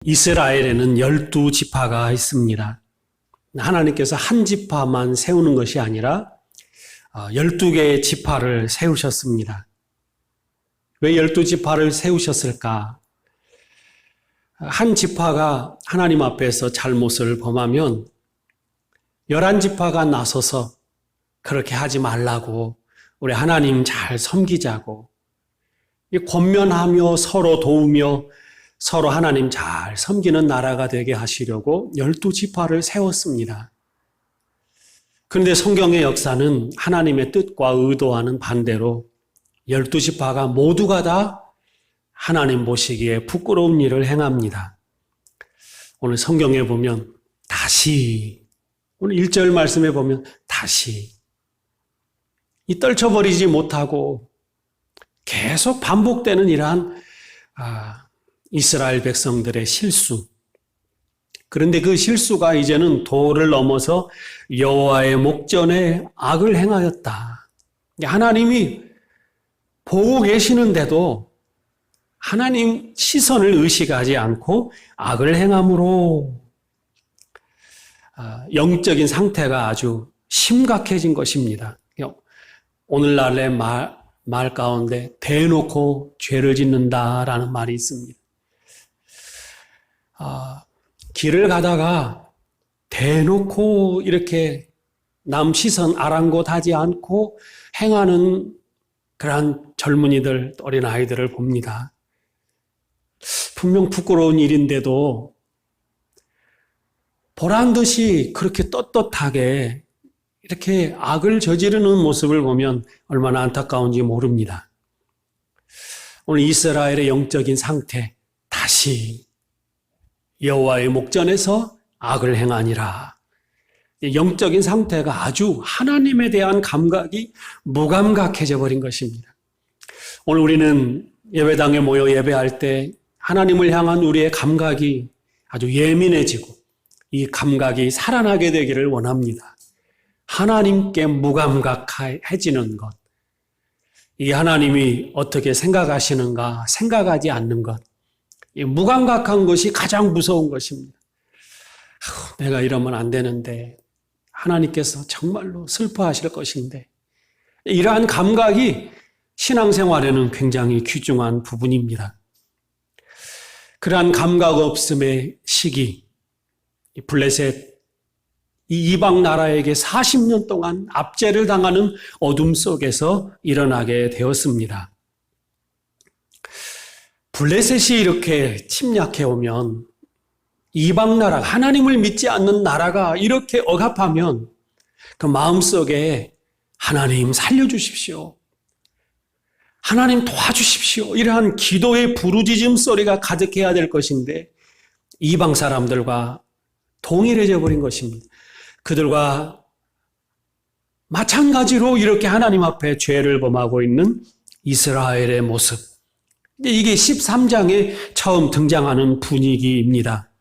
이스라엘에는 12지파가 있습니다. 하나님께서 한 지파만 세우는 것이 아니라 12개의 지파를 세우셨습니다. 왜 12지파를 세우셨을까? 한 지파가 하나님 앞에서 잘못을 범하면 11지파가 나서서 그렇게 하지 말라고, 우리 하나님 잘 섬기자고, 권면하며 서로 도우며 서로 하나님 잘 섬기는 나라가 되게 하시려고 12지파를 세웠습니다. 그런데 성경의 역사는 하나님의 뜻과 의도와는 반대로 12지파가 모두가 다 하나님 보시기에 부끄러운 일을 행합니다. 오늘 성경에 보면 다시, 오늘 1절 말씀에 보면 다시, 이 떨쳐버리지 못하고 계속 반복되는 이러한 이스라엘 백성들의 실수. 그런데 그 실수가 이제는 도를 넘어서 여호와의 목전에 악을 행하였다. 하나님이 보고 계시는데도 하나님 시선을 의식하지 않고 악을 행함으로 영적인 상태가 아주 심각해진 것입니다. 오늘날의 말 가운데 대놓고 죄를 짓는다라는 말이 있습니다. 길을 가다가 대놓고 이렇게 남 시선 아랑곳하지 않고 행하는 그러한 젊은이들, 어린 아이들을 봅니다. 분명 부끄러운 일인데도 보란 듯이 그렇게 떳떳하게 이렇게 악을 저지르는 모습을 보면 얼마나 안타까운지 모릅니다. 오늘 이스라엘의 영적인 상태, 다시 여호와의 목전에서 악을 행하니라. 영적인 상태가 아주 하나님에 대한 감각이 무감각해져 버린 것입니다. 오늘 우리는 예배당에 모여 예배할 때 하나님을 향한 우리의 감각이 아주 예민해지고 이 감각이 살아나게 되기를 원합니다. 하나님께 무감각해지는 것, 이 하나님이 어떻게 생각하시는가 생각하지 않는 것, 이 무감각한 것이 가장 무서운 것입니다. 내가 이러면 안 되는데, 하나님께서 정말로 슬퍼하실 것인데, 이러한 감각이 신앙생활에는 굉장히 귀중한 부분입니다. 그러한 감각 없음의 시기, 블레셋 이 이방 나라에게 40년 동안 압제를 당하는 어둠 속에서 일어나게 되었습니다. 블레셋이 이렇게 침략해 오면, 이방 나라, 하나님을 믿지 않는 나라가 이렇게 억압하면 그 마음속에 하나님 살려주십시오, 하나님 도와주십시오, 이러한 기도의 부르짖음 소리가 가득해야 될 것인데 이방 사람들과 동일해져 버린 것입니다. 그들과 마찬가지로 이렇게 하나님 앞에 죄를 범하고 있는 이스라엘의 모습. 이게 13장에 처음 등장하는 분위기입니다.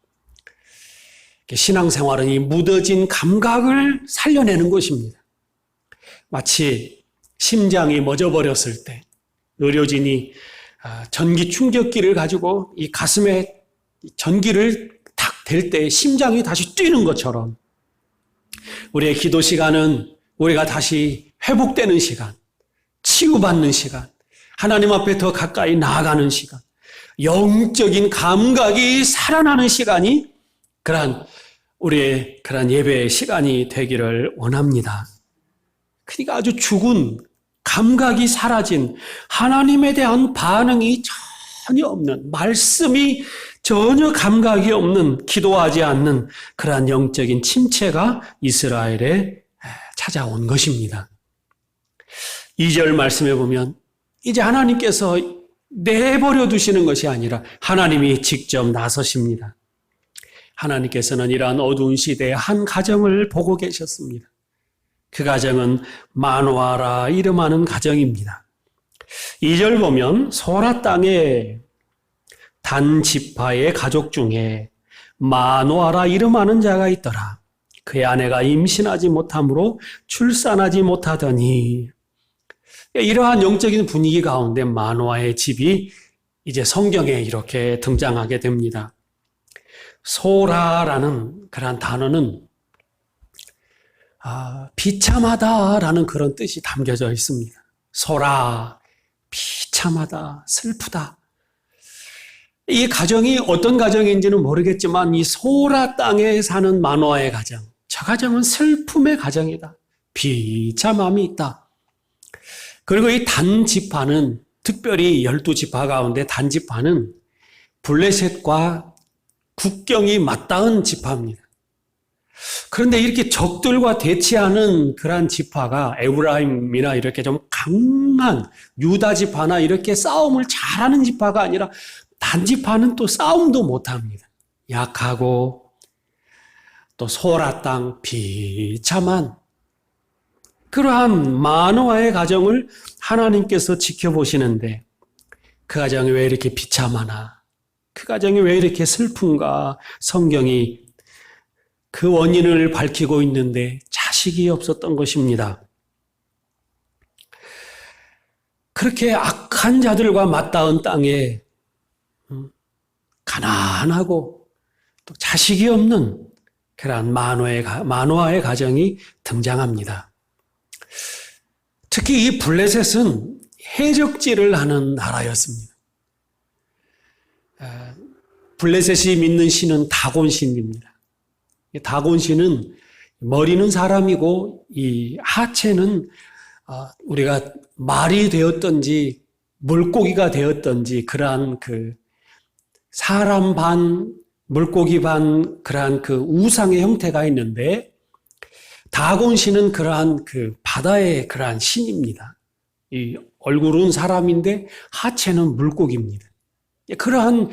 신앙생활은 이 묻어진 감각을 살려내는 것입니다. 마치 심장이 멎어버렸을 때 의료진이 전기 충격기를 가지고 이 가슴에 전기를 탁 댈 때 심장이 다시 뛰는 것처럼 우리의 기도 시간은 우리가 다시 회복되는 시간, 치유받는 시간, 하나님 앞에 더 가까이 나아가는 시간, 영적인 감각이 살아나는 시간이 그러한 우리의 그러한 예배의 시간이 되기를 원합니다. 그러니까 아주 죽은 감각이 사라진, 하나님에 대한 반응이 전혀 없는, 말씀이 전혀 감각이 없는, 기도하지 않는 그러한 영적인 침체가 이스라엘에 찾아온 것입니다. 2절 말씀에 보면 이제 하나님께서 내버려 두시는 것이 아니라 하나님이 직접 나서십니다. 하나님께서는 이러한 어두운 시대에 한 가정을 보고 계셨습니다. 그 가정은 마노아라 이름하는 가정입니다. 2절 보면 소라 땅에 단 지파의 가족 중에 마노아라 이름하는 자가 있더라. 그의 아내가 임신하지 못하므로 출산하지 못하더니, 이러한 영적인 분위기 가운데 마노아의 집이 이제 성경에 이렇게 등장하게 됩니다. 소라라는 그런 단어는 비참하다라는 그런 뜻이 담겨져 있습니다. 소라, 비참하다, 슬프다. 이 가정이 어떤 가정인지는 모르겠지만 이 소라 땅에 사는 마노아의 가정, 저 가정은 슬픔의 가정이다. 비참함이 있다. 그리고 이 단지파는 특별히 12지파 가운데 단지파는 블레셋과 국경이 맞닿은 지파입니다. 그런데 이렇게 적들과 대치하는 그러한 지파가 에브라임이나 이렇게 좀 강한 유다 지파나 이렇게 싸움을 잘하는 지파가 아니라 단지파는 또 싸움도 못합니다. 약하고 또 소라 땅 비참한 그러한 마노아의 가정을 하나님께서 지켜보시는데 그 가정이 왜 이렇게 비참하나? 그 가정이 왜 이렇게 슬픈가? 성경이 그 원인을 밝히고 있는데 자식이 없었던 것입니다. 그렇게 악한 자들과 맞닿은 땅에 가난하고 또 자식이 없는 그러한 마노아의 가정이 등장합니다. 특히 이 블레셋은 해적질을 하는 나라였습니다. 블레셋이 믿는 신은 다곤신입니다. 다곤신은 머리는 사람이고 이 하체는 우리가 말이 되었던지 물고기가 되었던지 그러한 그 사람 반 물고기 반 그러한 그 우상의 형태가 있는데 다곤신은 그러한 그 바다의 그러한 신입니다. 이 얼굴은 사람인데 하체는 물고기입니다. 그러한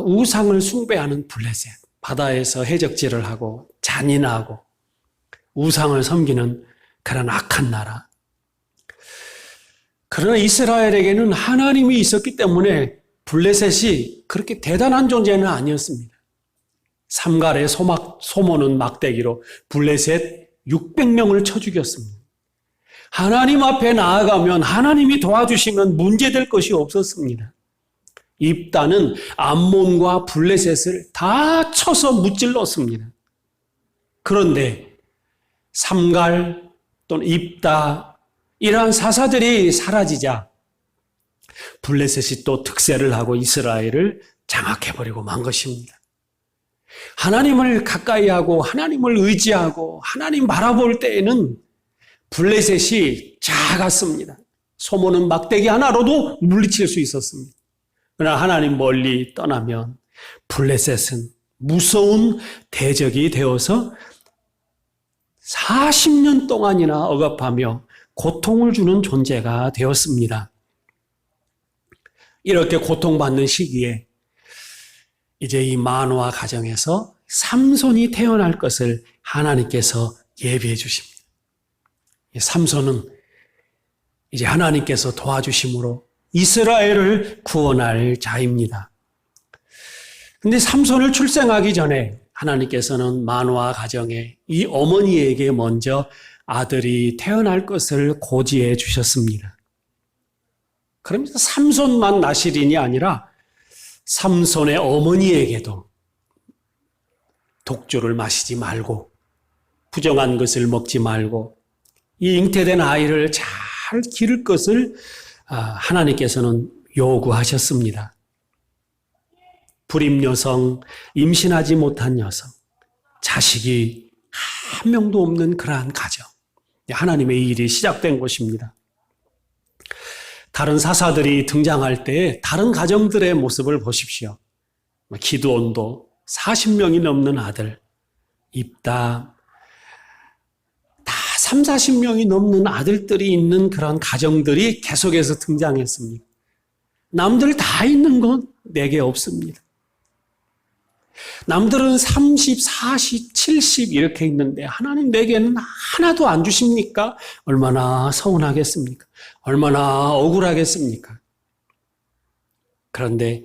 우상을 숭배하는 블레셋, 바다에서 해적질을 하고 잔인하고 우상을 섬기는 그런 악한 나라. 그러나 이스라엘에게는 하나님이 있었기 때문에 블레셋이 그렇게 대단한 존재는 아니었습니다. 삼갈의 소모는 막대기로 블레셋 600명을 쳐 죽였습니다. 하나님 앞에 나아가면 하나님이 도와주시면 문제될 것이 없었습니다. 입다는 암몬과 블레셋을 다 쳐서 무찔렀습니다. 그런데 삼갈 또는 입다 이러한 사사들이 사라지자 블레셋이 또 득세를 하고 이스라엘을 장악해버리고 만 것입니다. 하나님을 가까이 하고 하나님을 의지하고 하나님 바라볼 때에는 블레셋이 작았습니다. 소모는 막대기 하나로도 물리칠 수 있었습니다. 그러나 하나님 멀리 떠나면 블레셋은 무서운 대적이 되어서 40년 동안이나 억압하며 고통을 주는 존재가 되었습니다. 이렇게 고통받는 시기에 이제 이 마노아 가정에서 삼손이 태어날 것을 하나님께서 예비해 주십니다. 삼손은 이제 하나님께서 도와주심으로 이스라엘을 구원할 자입니다. 근데 삼손을 출생하기 전에 하나님께서는 마노아 가정에 이 어머니에게 먼저 아들이 태어날 것을 고지해 주셨습니다. 그러면서 삼손만 나실인이 아니라 삼손의 어머니에게도 독주를 마시지 말고 부정한 것을 먹지 말고 이 잉태된 아이를 잘 기를 것을 하나님께서는 요구하셨습니다. 불임 여성, 임신하지 못한 여성, 자식이 한 명도 없는 그러한 가정. 하나님의 일이 시작된 것입니다. 다른 사사들이 등장할 때 다른 가정들의 모습을 보십시오. 기드온도 40명이 넘는 아들, 입다, 다 30-40명이 넘는 아들들이 있는 그런 가정들이 계속해서 등장했습니다. 남들 다 있는 건 내게 없습니다. 남들은 30, 40, 70 이렇게 있는데 하나님 내게는 하나도 안 주십니까? 얼마나 서운하겠습니까? 얼마나 억울하겠습니까? 그런데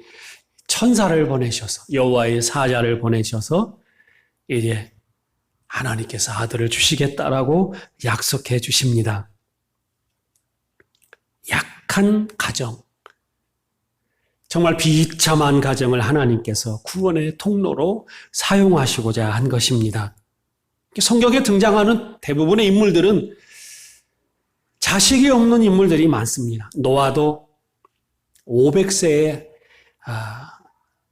천사를 보내셔서 여호와의 사자를 보내셔서 이제 하나님께서 아들을 주시겠다라고 약속해 주십니다. 약한 가정. 정말 비참한 가정을 하나님께서 구원의 통로로 사용하시고자 한 것입니다. 성경에 등장하는 대부분의 인물들은 자식이 없는 인물들이 많습니다. 노아도 500세에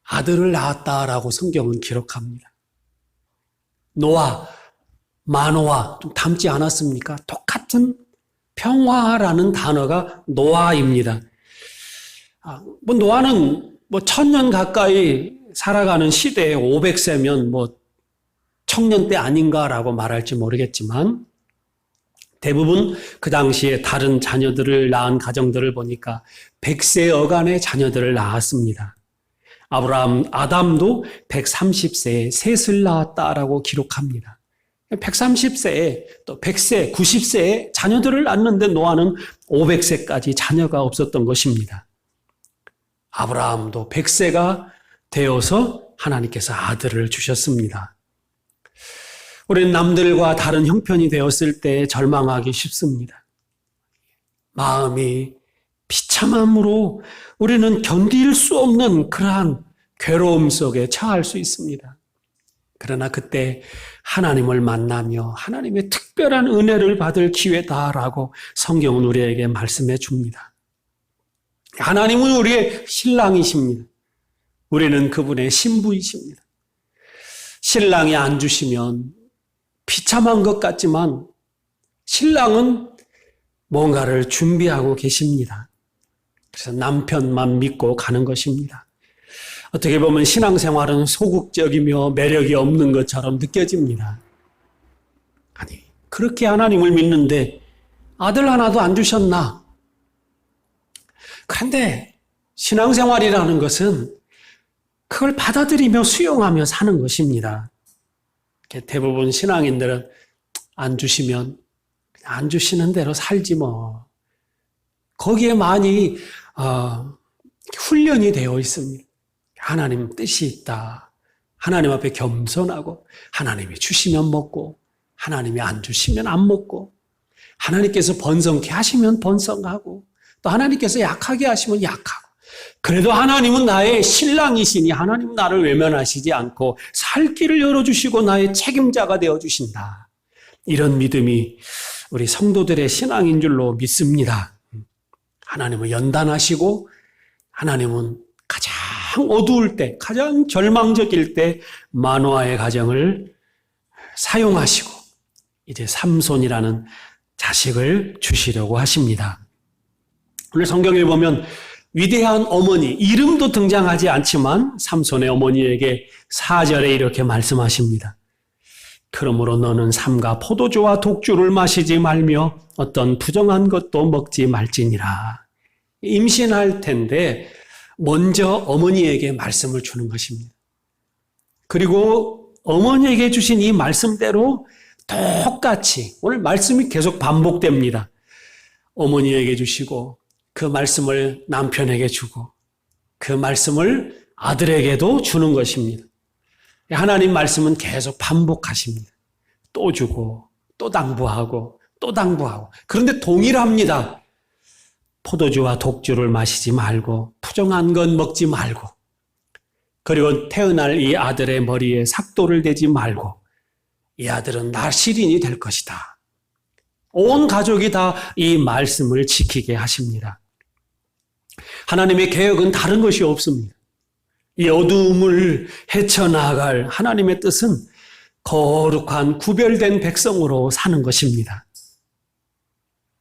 아들을 낳았다라고 성경은 기록합니다. 노아, 마노아 좀 닮지 않았습니까? 똑같은 평화라는 단어가 노아입니다. 노아는 1000년 가까이 살아가는 시대에 500세면 청년 때 아닌가라고 말할지 모르겠지만 대부분 그 당시에 다른 자녀들을 낳은 가정들을 보니까 100세 어간의 자녀들을 낳았습니다. 아담도 130세에 셋을 낳았다라고 기록합니다. 130세에 또 100세, 90세에 자녀들을 낳는데 노아는 500세까지 자녀가 없었던 것입니다. 아브라함도 100세가 되어서 하나님께서 아들을 주셨습니다. 우리는 남들과 다른 형편이 되었을 때 절망하기 쉽습니다. 마음이 비참함으로 우리는 견딜 수 없는 그러한 괴로움 속에 처할 수 있습니다. 그러나 그때 하나님을 만나며 하나님의 특별한 은혜를 받을 기회다라고 성경은 우리에게 말씀해 줍니다. 하나님은 우리의 신랑이십니다. 우리는 그분의 신부이십니다. 신랑이 안 주시면 비참한 것 같지만 신랑은 뭔가를 준비하고 계십니다. 그래서 남편만 믿고 가는 것입니다. 어떻게 보면 신앙생활은 소극적이며 매력이 없는 것처럼 느껴집니다. 아니, 그렇게 하나님을 믿는데 아들 하나도 안 주셨나? 그런데 신앙생활이라는 것은 그걸 받아들이며 수용하며 사는 것입니다. 대부분 신앙인들은 안 주시면 그냥 안 주시는 대로 살지 뭐. 거기에 많이 훈련이 되어 있습니다. 하나님 뜻이 있다. 하나님 앞에 겸손하고 하나님이 주시면 먹고 하나님이 안 주시면 안 먹고 하나님께서 번성케 하시면 번성하고 또 하나님께서 약하게 하시면 약하고 그래도 하나님은 나의 신랑이시니 하나님은 나를 외면하시지 않고 살 길을 열어주시고 나의 책임자가 되어주신다. 이런 믿음이 우리 성도들의 신앙인 줄로 믿습니다. 하나님은 연단하시고 하나님은 가장 어두울 때, 가장 절망적일 때 마노아의 가정을 사용하시고 이제 삼손이라는 자식을 주시려고 하십니다. 오늘 성경에 보면 위대한 어머니, 이름도 등장하지 않지만 삼손의 어머니에게 4절에 이렇게 말씀하십니다. 그러므로 너는 삼가 포도주와 독주를 마시지 말며 어떤 부정한 것도 먹지 말지니라. 임신할 텐데 먼저 어머니에게 말씀을 주는 것입니다. 그리고 어머니에게 주신 이 말씀대로 똑같이 오늘 말씀이 계속 반복됩니다. 어머니에게 주시고 그 말씀을 남편에게 주고 그 말씀을 아들에게도 주는 것입니다. 하나님 말씀은 계속 반복하십니다. 또 주고 또 당부하고 또 당부하고 그런데 동일합니다. 포도주와 독주를 마시지 말고 부정한 건 먹지 말고 그리고 태어날 이 아들의 머리에 삭도를 대지 말고 이 아들은 나실인이 될 것이다. 온 가족이 다 이 말씀을 지키게 하십니다. 하나님의 계획은 다른 것이 없습니다. 이 어두움을 헤쳐나갈 하나님의 뜻은 거룩한 구별된 백성으로 사는 것입니다.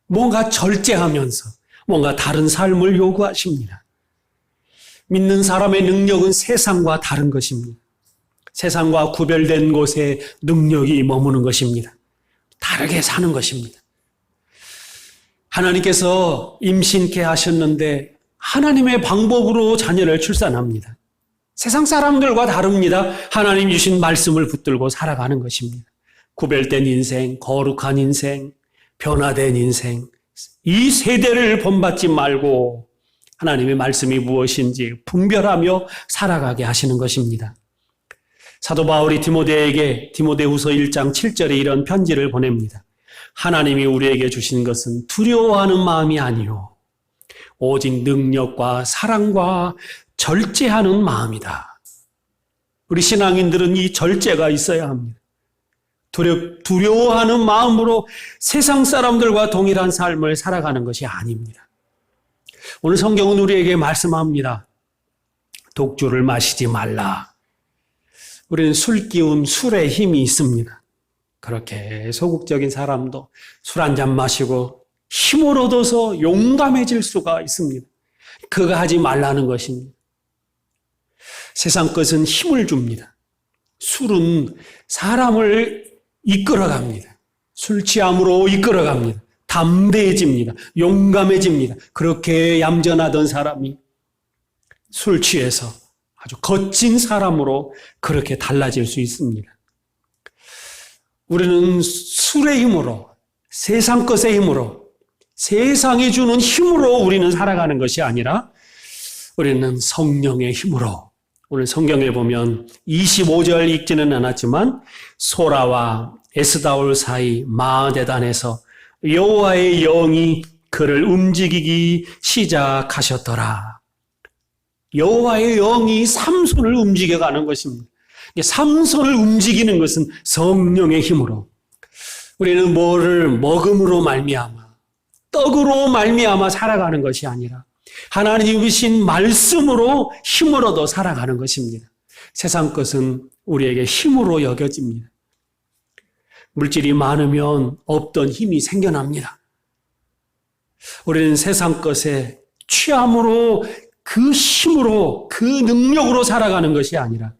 뭔가 절제하면서 뭔가 다른 삶을 요구하십니다. 믿는 사람의 능력은 세상과 다른 것입니다. 세상과 구별된 곳에 능력이 머무는 것입니다. 다르게 사는 것입니다. 하나님께서 임신케 하셨는데 하나님의 방법으로 자녀를 출산합니다. 세상 사람들과 다릅니다. 하나님 주신 말씀을 붙들고 살아가는 것입니다. 구별된 인생, 거룩한 인생, 변화된 인생, 이 세대를 본받지 말고 하나님의 말씀이 무엇인지 분별하며 살아가게 하시는 것입니다. 사도 바울이 디모데에게 디모데후서 1장 7절에 이런 편지를 보냅니다. 하나님이 우리에게 주신 것은 두려워하는 마음이 아니요 오직 능력과 사랑과 절제하는 마음이다. 우리 신앙인들은 이 절제가 있어야 합니다. 두려워하는 마음으로 세상 사람들과 동일한 삶을 살아가는 것이 아닙니다. 오늘 성경은 우리에게 말씀합니다. 독주를 마시지 말라. 우리는 술 기운, 술의 힘이 있습니다. 그렇게 소극적인 사람도 술 한 잔 마시고 힘을 얻어서 용감해질 수가 있습니다. 그거 하지 말라는 것입니다. 세상 것은 힘을 줍니다. 술은 사람을 이끌어갑니다. 술 취함으로 이끌어갑니다. 담대해집니다. 용감해집니다. 그렇게 얌전하던 사람이 술 취해서 아주 거친 사람으로 그렇게 달라질 수 있습니다. 우리는 술의 힘으로, 세상 것의 힘으로, 세상이 주는 힘으로 우리는 살아가는 것이 아니라 우리는 성령의 힘으로, 오늘 성경에 보면 25절 읽지는 않았지만 소라와 에스다올 사이 마데단에서 여호와의 영이 그를 움직이기 시작하셨더라. 여호와의 영이 삼손을 움직여가는 것입니다. 삼손을 움직이는 것은 성령의 힘으로. 우리는 뭐를 먹음으로 말미암아, 떡으로 말미암아 살아가는 것이 아니라 하나님이 주신 말씀으로 힘을 얻어 살아가는 것입니다. 세상 것은 우리에게 힘으로 여겨집니다. 물질이 많으면 없던 힘이 생겨납니다. 우리는 세상 것에 취함으로 그 힘으로, 그 능력으로 살아가는 것이 아니라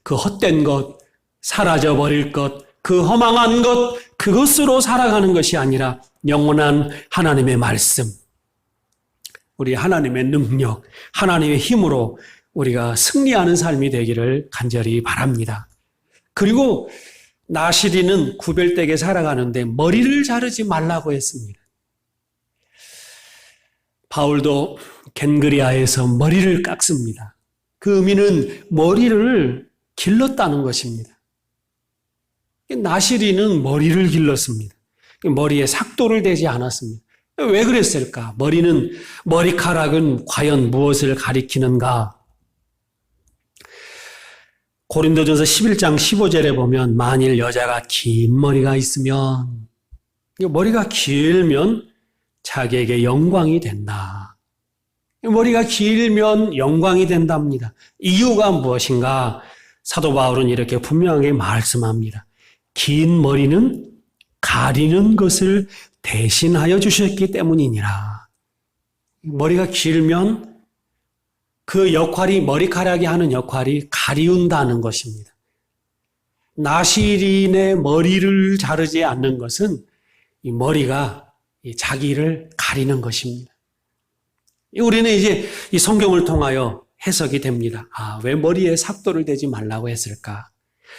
그 헛된 것, 사라져버릴 것, 그 허망한 것, 그것으로 살아가는 것이 아니라 영원한 하나님의 말씀, 우리 하나님의 능력, 하나님의 힘으로 우리가 승리하는 삶이 되기를 간절히 바랍니다. 그리고 나시리는 구별되게 살아가는데 머리를 자르지 말라고 했습니다. 바울도 겐그리아에서 머리를 깎습니다. 그 의미는 머리를 길렀다는 것입니다. 나시리는 머리를 길렀습니다. 머리에 삭도를 대지 않았습니다. 왜 그랬을까? 머리카락은 과연 무엇을 가리키는가? 고린도전서 11장 15절에 보면 만일 여자가 긴 머리가 있으면, 머리가 길면 자기에게 영광이 된다. 머리가 길면 영광이 된답니다. 이유가 무엇인가? 사도 바울은 이렇게 분명하게 말씀합니다. 긴 머리는 가리는 것을 대신하여 주셨기 때문이니라. 머리가 길면 그 역할이, 머리카락이 하는 역할이 가리운다는 것입니다. 나시린의 머리를 자르지 않는 것은 이 머리가 자기를 가리는 것입니다. 우리는 이제 이 성경을 통하여 해석이 됩니다. 아, 왜 머리에 삭도를 대지 말라고 했을까?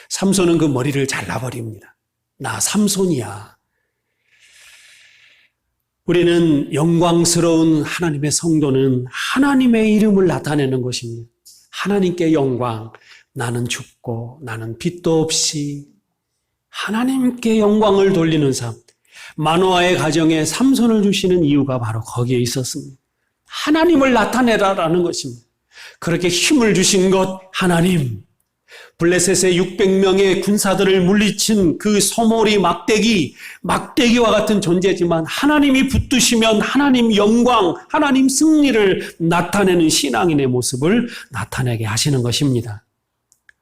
삼손은 그 머리를 잘라버립니다. 나 삼손이야. 우리는 영광스러운 하나님의 성도는 하나님의 이름을 나타내는 것입니다. 하나님께 영광, 나는 죽고 나는 빚도 없이 하나님께 영광을 돌리는 삶. 마노아의 가정에 삼손을 주시는 이유가 바로 거기에 있었습니다. 하나님을 나타내라라는 것입니다. 그렇게 힘을 주신 것 하나님. 블레셋의 600명의 군사들을 물리친 그 소몰이 막대기와 같은 존재지만 하나님이 붙드시면 하나님 영광, 하나님 승리를 나타내는 신앙인의 모습을 나타내게 하시는 것입니다.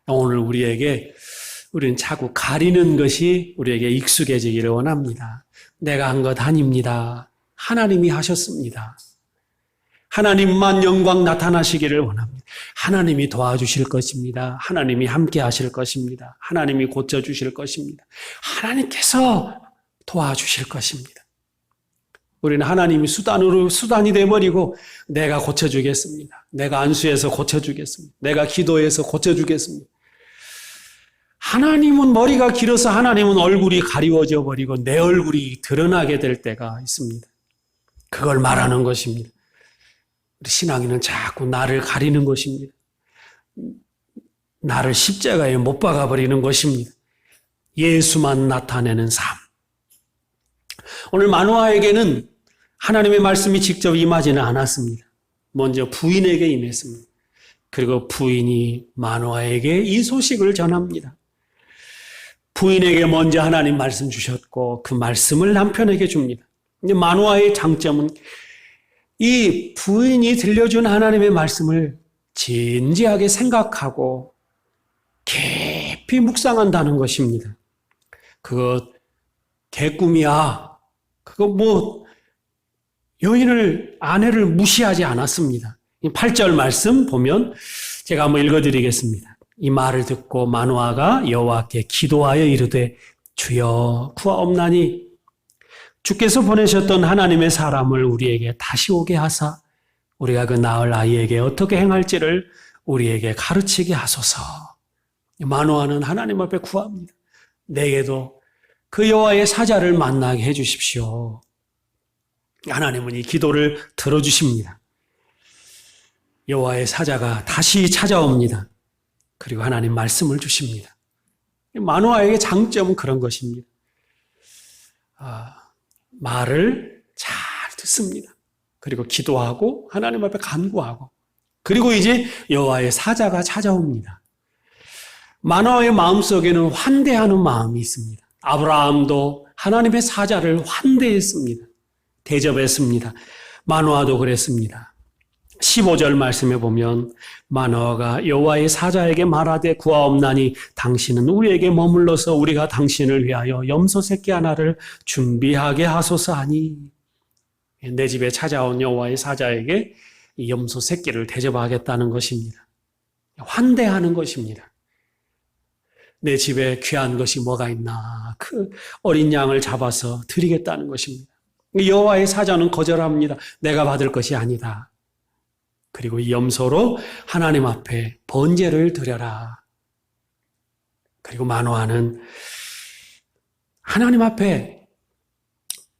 오늘 우리는 자꾸 가리는 것이 우리에게 익숙해지기를 원합니다. 내가 한 것 아닙니다. 하나님이 하셨습니다. 하나님만 영광 나타나시기를 원합니다. 하나님이 도와주실 것입니다. 하나님이 함께 하실 것입니다. 하나님이 고쳐주실 것입니다. 하나님께서 도와주실 것입니다. 우리는 하나님이 수단이 되어버리고 내가 고쳐주겠습니다. 내가 안수해서 고쳐주겠습니다. 내가 기도해서 고쳐주겠습니다. 하나님은 머리가 길어서 하나님은 얼굴이 가리워져 버리고 내 얼굴이 드러나게 될 때가 있습니다. 그걸 말하는 것입니다. 우리 신앙인은 자꾸 나를 가리는 것입니다. 나를 십자가에 못 박아버리는 것입니다. 예수만 나타내는 삶. 오늘 마노아에게는 하나님의 말씀이 직접 임하지는 않았습니다. 먼저 부인에게 임했습니다. 그리고 부인이 마노아에게 이 소식을 전합니다. 부인에게 먼저 하나님 말씀 주셨고 그 말씀을 남편에게 줍니다. 근데 마노아의 장점은 이 부인이 들려준 하나님의 말씀을 진지하게 생각하고 깊이 묵상한다는 것입니다. 그거 개꿈이야. 그거 뭐 아내를 무시하지 않았습니다. 8절 말씀 보면 제가 한번 읽어드리겠습니다. 이 말을 듣고 마노아가 여호와께 기도하여 이르되 주여 구하옵나니 주께서 보내셨던 하나님의 사람을 우리에게 다시 오게 하사 우리가 그 낳을 아이에게 어떻게 행할지를 우리에게 가르치게 하소서. 마노아는 하나님 앞에 구합니다. 내게도 그 여호와의 사자를 만나게 해 주십시오. 하나님은 이 기도를 들어주십니다. 여호와의 사자가 다시 찾아옵니다. 그리고 하나님 말씀을 주십니다. 마노아에게 장점은 그런 것입니다. 말을 잘 듣습니다. 그리고 기도하고 하나님 앞에 간구하고 그리고 이제 여호와의 사자가 찾아옵니다. 마노아의 마음속에는 환대하는 마음이 있습니다. 아브라함도 하나님의 사자를 환대했습니다. 대접했습니다. 마노아도 그랬습니다. 15절 말씀에 보면 마노아가 여호와의 사자에게 말하되 구하옵나니 당신은 우리에게 머물러서 우리가 당신을 위하여 염소 새끼 하나를 준비하게 하소서 하니 내 집에 찾아온 여호와의 사자에게 이 염소 새끼를 대접하겠다는 것입니다. 환대하는 것입니다. 내 집에 귀한 것이 뭐가 있나 그 어린 양을 잡아서 드리겠다는 것입니다. 여호와의 사자는 거절합니다. 내가 받을 것이 아니다. 그리고 이 염소로 하나님 앞에 번제를 드려라. 그리고 마노아는 하나님 앞에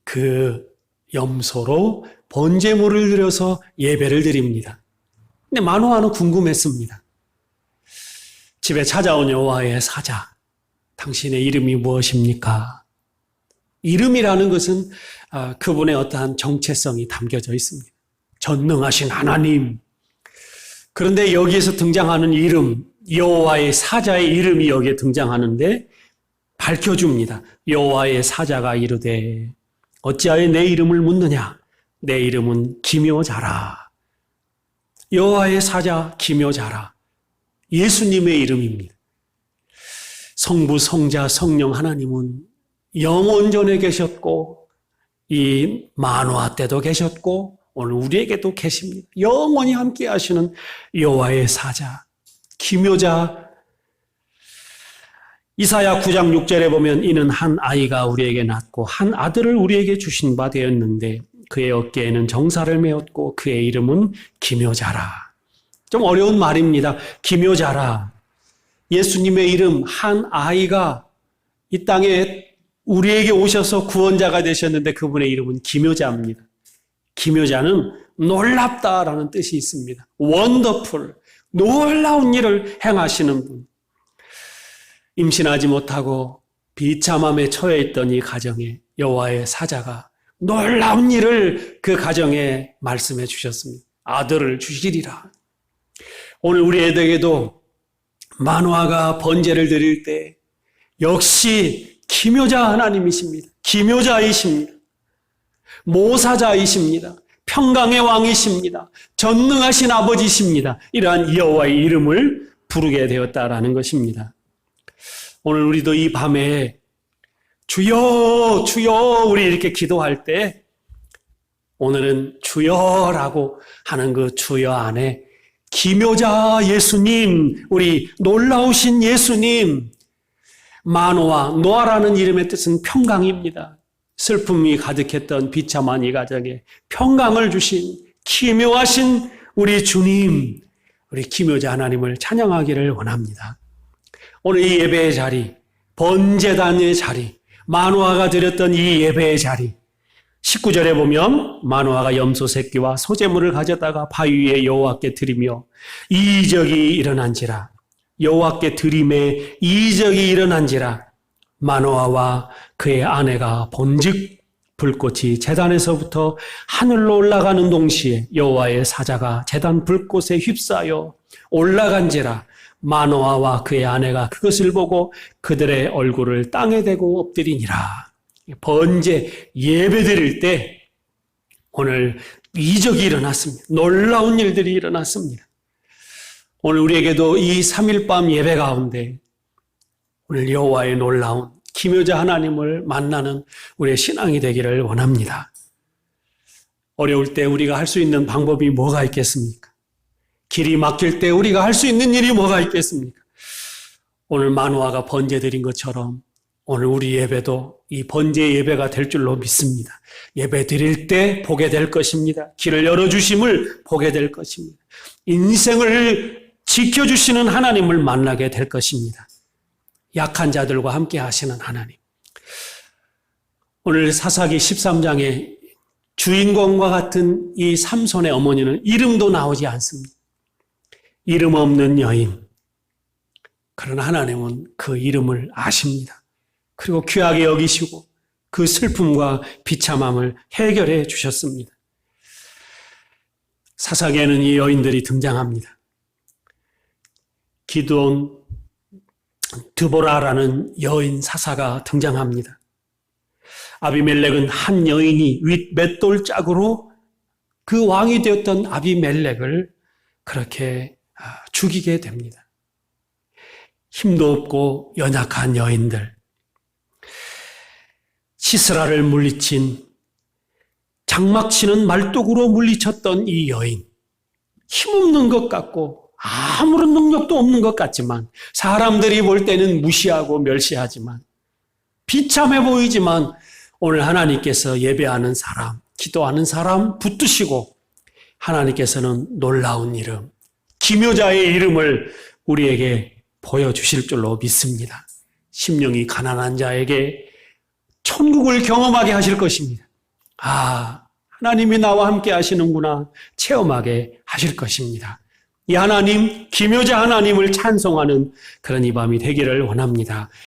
그 염소로 번제물을 드려서 예배를 드립니다. 근데 마노아는 궁금했습니다. 집에 찾아온 여호와의 사자, 당신의 이름이 무엇입니까? 이름이라는 것은 그분의 어떠한 정체성이 담겨져 있습니다. 전능하신 하나님. 그런데 여기에서 등장하는 이름, 여호와의 사자의 이름이 여기에 등장하는데 밝혀줍니다. 여호와의 사자가 이르되 어찌하여 내 이름을 묻느냐? 내 이름은 기묘자라. 여호와의 사자 기묘자라. 예수님의 이름입니다. 성부, 성자, 성령 하나님은 영원전에 계셨고 이 만화 때도 계셨고 오늘 우리에게도 계십니다. 영원히 함께 하시는 여호와의 사자, 기묘자. 이사야 9장 6절에 보면 이는 한 아이가 우리에게 낳고 한 아들을 우리에게 주신 바 되었는데 그의 어깨에는 정사를 메었고 그의 이름은 기묘자라. 좀 어려운 말입니다. 기묘자라. 예수님의 이름, 한 아이가 이 땅에 우리에게 오셔서 구원자가 되셨는데 그분의 이름은 기묘자입니다. 기묘자는 놀랍다라는 뜻이 있습니다. 원더풀, 놀라운 일을 행하시는 분. 임신하지 못하고 비참함에 처해 있던 이 가정에 여호와의 사자가 놀라운 일을 그 가정에 말씀해 주셨습니다. 아들을 주시리라. 오늘 우리 애들에게도 만화가 번제를 드릴 때 역시 기묘자 하나님이십니다. 기묘자이십니다. 모사자이십니다. 평강의 왕이십니다. 전능하신 아버지십니다. 이러한 여호와의 이름을 부르게 되었다라는 것입니다. 오늘 우리도 이 밤에 주여 주여 우리 이렇게 기도할 때 오늘은 주여라고 하는 그 주여 안에 기묘자 예수님, 우리 놀라우신 예수님, 마노아, 노아라는 이름의 뜻은 평강입니다. 슬픔이 가득했던 비참한 이 가정에 평강을 주신 기묘하신 우리 주님, 우리 기묘자 하나님을 찬양하기를 원합니다. 오늘 이 예배의 자리, 번제단의 자리, 마노아가 드렸던 이 예배의 자리, 19절에 보면 마노아가 염소 새끼와 소제물을 가져다가 바위 위에 여호와께 드리며 이적이 일어난지라. 여호와께 드림에 이적이 일어난지라. 마노아와 그의 아내가 본즉 불꽃이 제단에서부터 하늘로 올라가는 동시에 여호와의 사자가 제단 불꽃에 휩싸여 올라간지라 마노아와 그의 아내가 그것을 보고 그들의 얼굴을 땅에 대고 엎드리니라. 번제 예배 드릴 때 오늘 이적이 일어났습니다. 놀라운 일들이 일어났습니다. 오늘 우리에게도 이 3일 밤 예배 가운데 오늘 여호와의 놀라운 기묘자 하나님을 만나는 우리의 신앙이 되기를 원합니다. 어려울 때 우리가 할 수 있는 방법이 뭐가 있겠습니까? 길이 막힐 때 우리가 할 수 있는 일이 뭐가 있겠습니까? 오늘 마노아가 번제 드린 것처럼 오늘 우리 예배도 이 번제 예배가 될 줄로 믿습니다. 예배 드릴 때 보게 될 것입니다. 길을 열어주심을 보게 될 것입니다. 인생을 지켜주시는 하나님을 만나게 될 것입니다. 약한 자들과 함께 하시는 하나님. 오늘 사사기 13장에 주인공과 같은 이 삼손의 어머니는 이름도 나오지 않습니다. 이름 없는 여인. 그러나 하나님은 그 이름을 아십니다. 그리고 귀하게 여기시고 그 슬픔과 비참함을 해결해 주셨습니다. 사사기에는 이 여인들이 등장합니다. 기드온, 드보라라는 여인 사사가 등장합니다. 아비멜렉은 한 여인이 윗 맷돌 짝으로 그 왕이 되었던 아비멜렉을 그렇게 죽이게 됩니다. 힘도 없고 연약한 여인들, 시스라를 물리친 장막치는 말뚝으로 물리쳤던 이 여인, 힘없는 것 같고 아무런 능력도 없는 것 같지만 사람들이 볼 때는 무시하고 멸시하지만 비참해 보이지만 오늘 하나님께서 예배하는 사람, 기도하는 사람 붙드시고 하나님께서는 놀라운 이름, 기묘자의 이름을 우리에게 보여주실 줄로 믿습니다. 심령이 가난한 자에게 천국을 경험하게 하실 것입니다. 하나님이 나와 함께 하시는구나 체험하게 하실 것입니다. 이 하나님, 기묘자 하나님을 찬송하는 그런 이 밤이 되기를 원합니다.